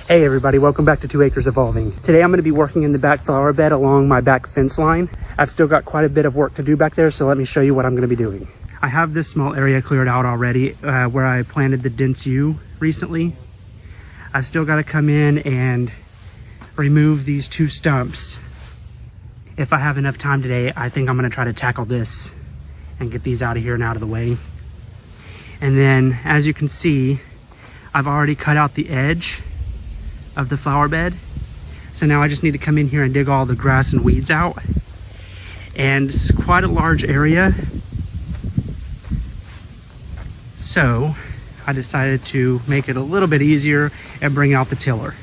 Hey everybody, welcome back to 2 Acres Evolving. Today I'm going to be working in the back flower bed along my back fence line. I've still got quite a bit of work to do back there, so let me show you what I'm going to be doing. I have this small area cleared out already where I planted the dense yew recently. I've still got to come in and remove these 2 stumps. If I have enough time today, I think I'm going to try to tackle this and get these out of here and out of the way. And then, as you can see, I've already cut out the edge of the flower bed. So now I just need to come in here and dig all the grass and weeds out. And it's quite a large area. So I decided to make it a little bit easier and bring out the tiller.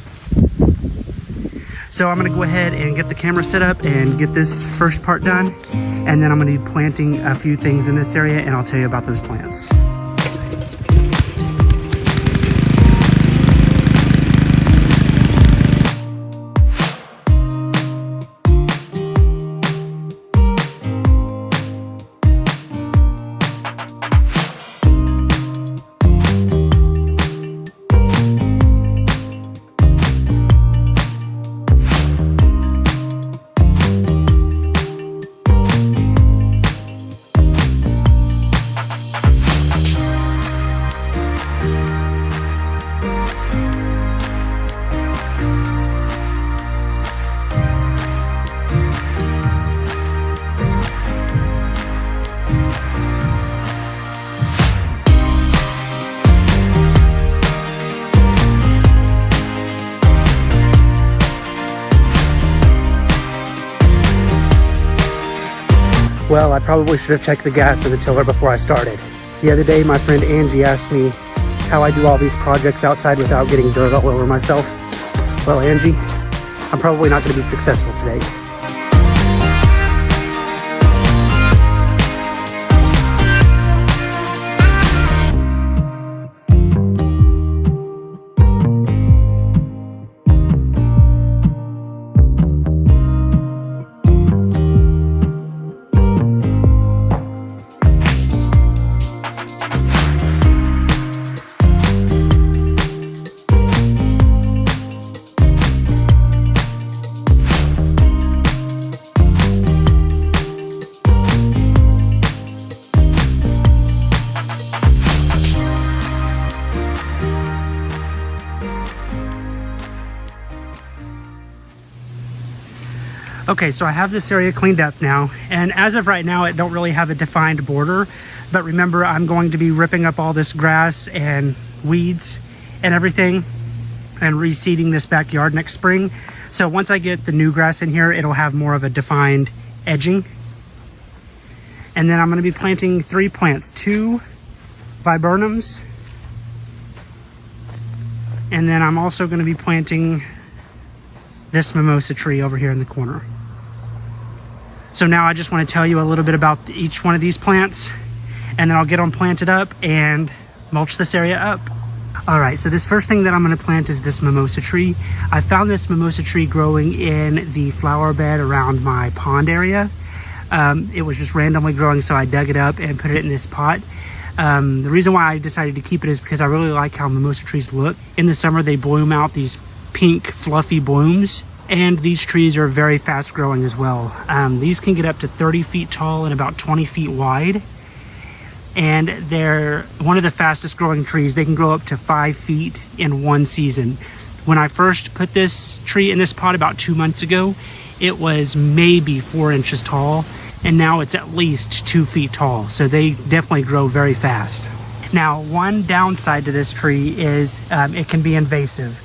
So I'm gonna go ahead and get the camera set up and get this first part done. And then I'm gonna be planting a few things in this area and I'll tell you about those plants. Well, I probably should have checked the gas of the tiller before I started. The other day, my friend Angie asked me how I do all these projects outside without getting dirt all over myself. Well, Angie, I'm probably not going to be successful today. Okay, so I have this area cleaned up now, and as of right now, it don't really have a defined border, but remember, I'm going to be ripping up all this grass and weeds and everything and reseeding this backyard next spring. So once I get the new grass in here, it'll have more of a defined edging. And then I'm going to be planting 3 plants, 2 viburnums, and then I'm also going to be planting this mimosa tree over here in the corner. So now I just want to tell you a little bit about each one of these plants, and then I'll get them planted up and mulch this area up. All right, so this first thing that I'm going to plant is this mimosa tree. I found this mimosa tree growing in the flower bed around my pond area. It was just randomly growing, so I dug it up and put it in this pot. The reason why I decided to keep it is because I really like how mimosa trees look. In the summer, they bloom out these pink fluffy blooms, and these trees are very fast growing as well. These can get up to 30 feet tall and about 20 feet wide, and they're one of the fastest growing trees. They can grow up to 5 feet in one season. When I first put this tree in this pot about 2 months ago, it was maybe 4 inches tall, and now it's at least 2 feet tall, so they definitely grow very fast. Now, one downside to this tree is it can be invasive.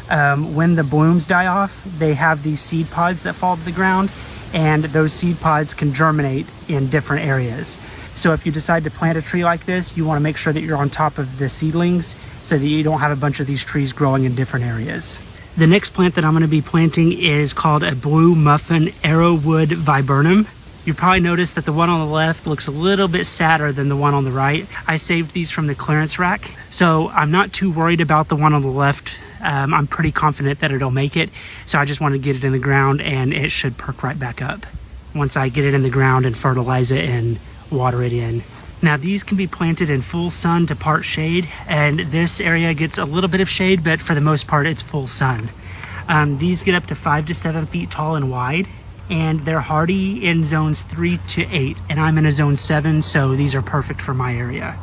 When the blooms die off, they have these seed pods that fall to the ground, and those seed pods can germinate in different areas. So if you decide to plant a tree like this, you want to make sure that you're on top of the seedlings so that you don't have a bunch of these trees growing in different areas. The next plant that I'm going to be planting is called a blue muffin arrowwood viburnum. You probably noticed that the one on the left looks a little bit sadder than the one on the right. I saved these from the clearance rack, so I'm not too worried about the one on the left. I'm pretty confident that it'll make it, so I just want to get it in the ground and it should perk right back up once I get it in the ground and fertilize it and water it in. Now these can be planted in full sun to part shade, and this area gets a little bit of shade, but for the most part it's full sun. These get up to 5 to 7 feet tall and wide, and they're hardy in zones 3 to 8, and I'm in a zone 7, so these are perfect for my area.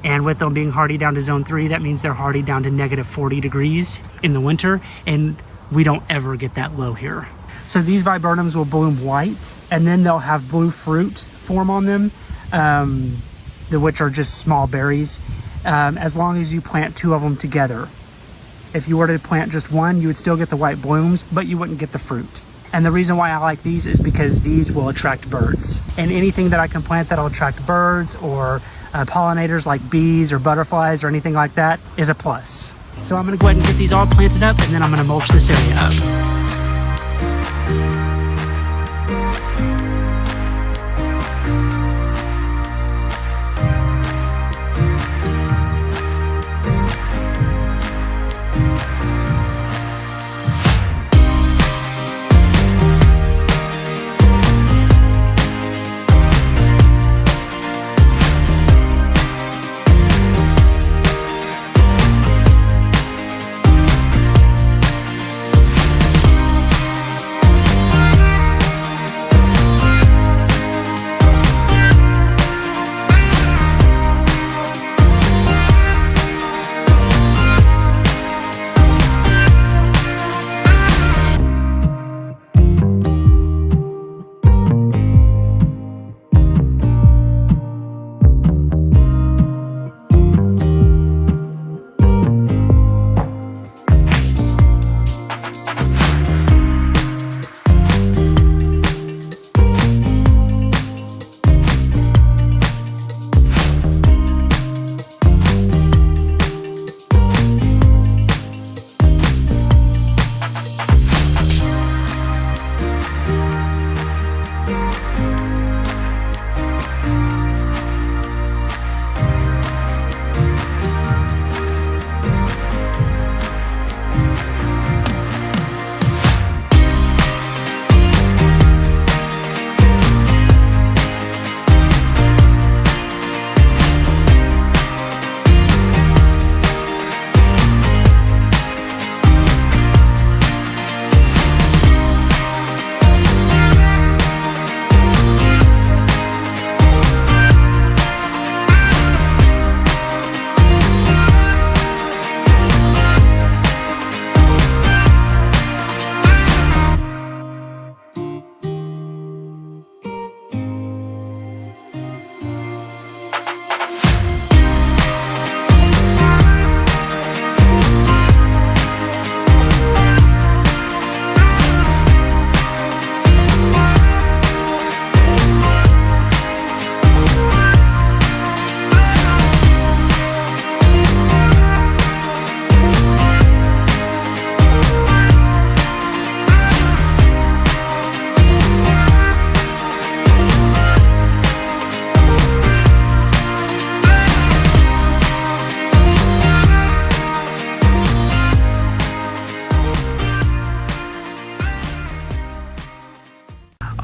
And with them being hardy down to zone 3, that means they're hardy down to negative 40 degrees in the winter, and we don't ever get that low here. So these viburnums will bloom white, and then they'll have blue fruit form on them, which are just small berries, as long as you plant 2 of them together. If you were to plant just one, you would still get the white blooms, but you wouldn't get the fruit. And the reason why I like these is because these will attract birds. And anything that I can plant that'll attract birds or pollinators like bees or butterflies or anything like that is a plus. So I'm gonna go ahead and get these all planted up, and then I'm gonna mulch this area up.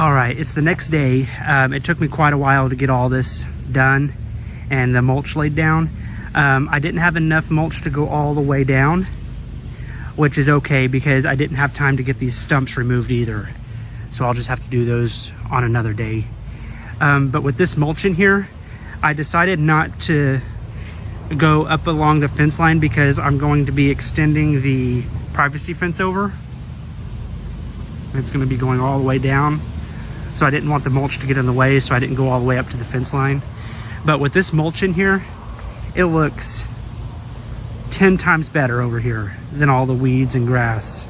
All right, it's the next day. It took me quite a while to get all this done and the mulch laid down. I didn't have enough mulch to go all the way down, which is okay because I didn't have time to get these stumps removed either. So I'll just have to do those on another day. But with this mulch in here, I decided not to go up along the fence line because I'm going to be extending the privacy fence over. It's going to be going all the way down. So I didn't want the mulch to get in the way, so I didn't go all the way up to the fence line. But with this mulch in here, it looks 10 times better over here than all the weeds and grass.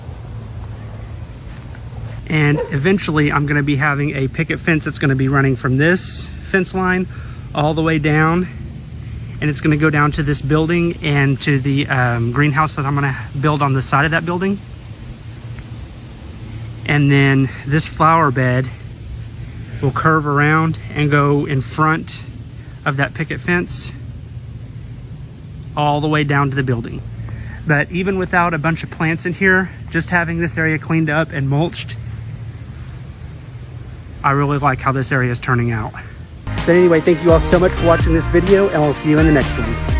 And eventually I'm going to be having a picket fence that's going to be running from this fence line all the way down, and it's going to go down to this building and to the greenhouse that I'm going to build on the side of that building. And then this flower bed will curve around and go in front of that picket fence all the way down to the building. But even without a bunch of plants in here, just having this area cleaned up and mulched, I really like how this area is turning out. But anyway, thank you all so much for watching this video, and I'll see you in the next one.